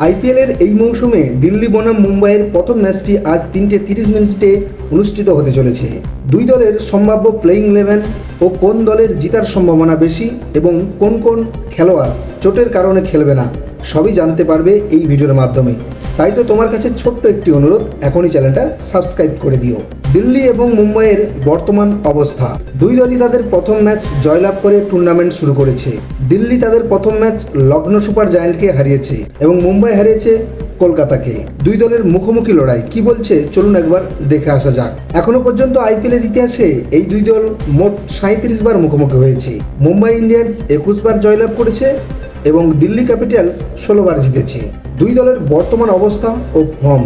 আইপিএলের এই মৌসুমে দিল্লি বনাম মুম্বাইয়ের প্রথম ম্যাচটি আজ 3:30 অনুষ্ঠিত হতে চলেছে। দুই দলের সম্ভাব্য প্লেইং 11 ও কোন দলের জিতার সম্ভাবনা বেশি এবং কোন কোন খেলোয়াড় চোটের কারণে খেলবে না সবই জানতে পারবে এই ভিডিওর মাধ্যমে। তাই তো তোমার কাছে ছোট্ট একটি অনুরোধ, এখনই চ্যানেলটা সাবস্ক্রাইব করে দিও। দিল্লি এবং মুম্বাইয়ের বর্তমান অবস্থা। দুই দলই তাদের প্রথম ম্যাচ জয়লাভ করে টুর্নামেন্ট শুরু করেছে। দিল্লি তাদের প্রথম ম্যাচ লখনৌ সুপার জায়ান্টকে হারিয়েছে এবং মুম্বাই হারিয়েছে কলকাতাকে। দুই দলের মুখোমুখি লড়াই কি বলছে চলুন একবার দেখে আসা যাক। এখনো পর্যন্ত আইপিএলের ইতিহাসে এই দুই দল মোট 37 বার মুখোমুখি হয়েছে। মুম্বাই ইন্ডিয়ান্স 21 বার জয়লাভ করেছে এবং দিল্লি ক্যাপিটালস 16 বার জিতেছে। দুই দলের বর্তমান অবস্থা ও ফর্ম।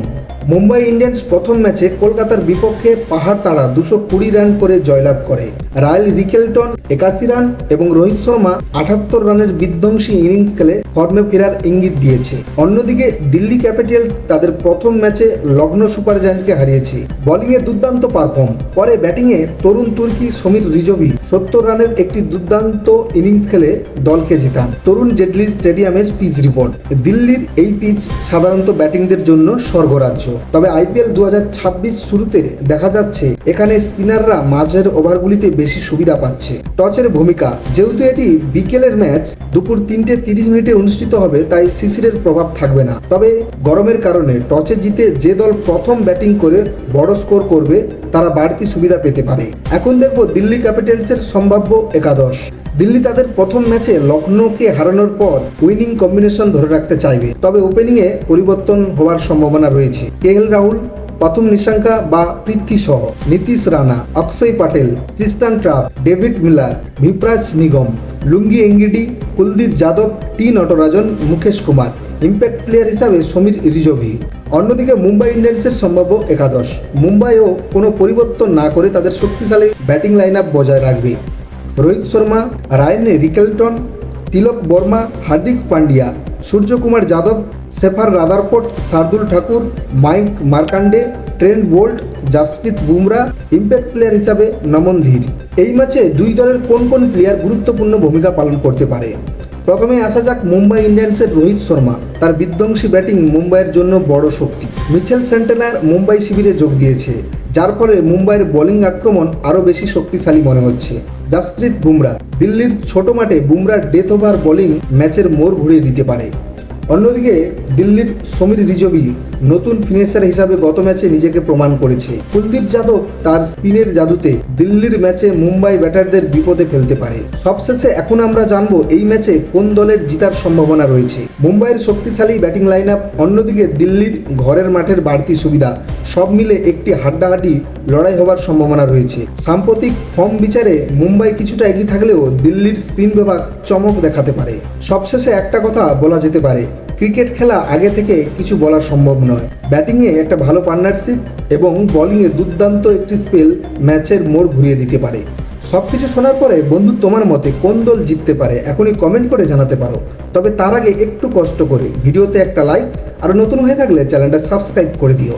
মুম্বাই ইন্ডিয়ান্স প্রথম ম্যাচে কলকাতার বিপক্ষে পাহাড় তাড়া 220 রান করে জয়লাভ করে। রায়াল রিকেলটন 81 রান এবং রোহিত শর্মা 78 রানের বিধ্বংসী ইনিংস খেলে ফর্মে ফেরার ইঙ্গিত দিয়েছে। অন্যদিকে দিল্লি ক্যাপিটাল তাদের প্রথম ম্যাচে লখনৌ সুপার জায়ান্টকে হারিয়েছে। বোলিংয়ে দুর্দান্ত পারফর্ম, পরে ব্যাটিংয়ে তরুণ তুর্কি সমীর রিজভি 70 রানের একটি দুর্দান্ত ইনিংস খেলে দলকে জেতান। তরুণ জেটলি স্টেডিয়ামের পিচ রিপোর্ট। দিল্লির এই পিচ সাধারণত ব্যাটিংদের জন্য স্বর্গরাজ্য, তবে আইপিএল 2026 শুরুতে দেখা যাচ্ছে এখানে স্পিনাররা মাঝের ওভারগুলিতে বেশি সুবিধা পাচ্ছে। টচের ভূমিকা। যেহেতু এটি বিকেলের ম্যাচ দুপুর 3:30 অনুষ্ঠিত হবে, তাই শিশিরের প্রভাব থাকবে না। তবে গরমের কারণে টসে জিতে যে দল প্রথম ব্যাটিং করে বড় স্কোর করবে তারা বাড়তি সুবিধা পেতে পারে। এখন দেখব দিল্লি ক্যাপিটালসের সম্ভাব্য একাদশ। দিল্লি তাদের প্রথম ম্যাচে লখনৌকে হারানোর পর উইনিং কম্বিনেশন ধরে রাখতে চাইবে, তবে ওপেনিংয়ে পরিবর্তন হওয়ার সম্ভাবনা রয়েছে। কেএল রাহুল, প্রথম নিশাঙ্কা বা পৃথ্বী সহ নীতিশ রানা, অক্ষয় প্যাটেল, ট্রিস্টান ট্রাপ, David Miller, Vipraj Nigam, Lungi Ngidi, Kuldeep Yadav, T Natarajan, Mukesh Kumar. Impact player হিসাবে সমীর রিজভি। অন্যদিকে মুম্বাই ইন্ডিয়ান্সের সম্ভাব্য একাদশ। মুম্বাইও কোনো পরিবর্তন না করে তাদের শক্তিশালী ব্যাটিং লাইন আপ বজায় রাখবে। Rohit Sharma, Ryan Rickelton, Tilak Varma, Hardik Pandya, Suryakumar Yadav, Sherfane Rutherford, Shardul Thakur, Mayank Markande, Trent Boult, Jasprit Bumrah. Impact player হিসাবে নমন ধীর। এই ম্যাচে দুই দলের কোন কোন প্লেয়ার গুরুত্বপূর্ণ ভূমিকা পালন করতে পারে। প্রথমে আসা যাক মুম্বাই ইন্ডিয়ান্সের রোহিত শর্মা। তার বিধ্বংসী ব্যাটিং মুম্বাইয়ের জন্য বড় শক্তি। মিচেল স্যান্টনার মুম্বাই শিবিরে যোগ দিয়েছে, যার ফলে মুম্বাইয়ের বোলিং আক্রমণ আরও বেশি শক্তিশালী মনে হচ্ছে। জাসপ্রীত বুমরা। দিল্লির ছোট মাঠে বুমরার ডেথ ওভার বোলিং ম্যাচের মোড় ঘুরিয়ে দিতে পারে। অন্যদিকে দিল্লির সমীর রিজভি নতুন ফিনিশার হিসাবে গত ম্যাচে নিজেকে প্রমাণ করেছে। কুলদীপ যাদব তার স্পিনের জাদুতে দিল্লির ম্যাচে মুম্বাই ব্যাটারদের বিপদে ফেলতে পারে। সবশেষে এখন আমরা জানবো এই ম্যাচে কোন দলের জিতার সম্ভাবনা রয়েছে। মুম্বাইয়ের শক্তিশালী ব্যাটিং লাইন আপ, অন্যদিকে দিল্লির ঘরের মাঠের বাড়তি সুবিধা, সব মিলে একটি হাড্ডাহাড্ডি লড়াই হবার সম্ভাবনা রয়েছে। সাম্প্রতিক ফর্ম বিচারে মুম্বাই কিছুটা এগিয়ে থাকলেও দিল্লির স্পিন বিভাগ চমক দেখাতে পারে। সবশেষে একটা কথা বলা যেতে পারে, ক্রিকেট খেলা আগে থেকে কিছু বলা সম্ভব নয়। ব্যাটিংয়ে একটা ভালো পার্টনারশিপ এবং বোলিংয়ে দুর্দান্ত একটি স্পেল ম্যাচের মোড় ঘুরিয়ে দিতে পারে। সব কিছু শোনার পরে বন্ধু তোমার মতে কোন দল জিততে পারে এখনই কমেন্ট করে জানাতে পারো। তবে তার আগে একটু কষ্ট করে ভিডিওতে একটা লাইক আর নতুন হয়ে থাকলে চ্যানেলটা সাবস্ক্রাইব করে দিও।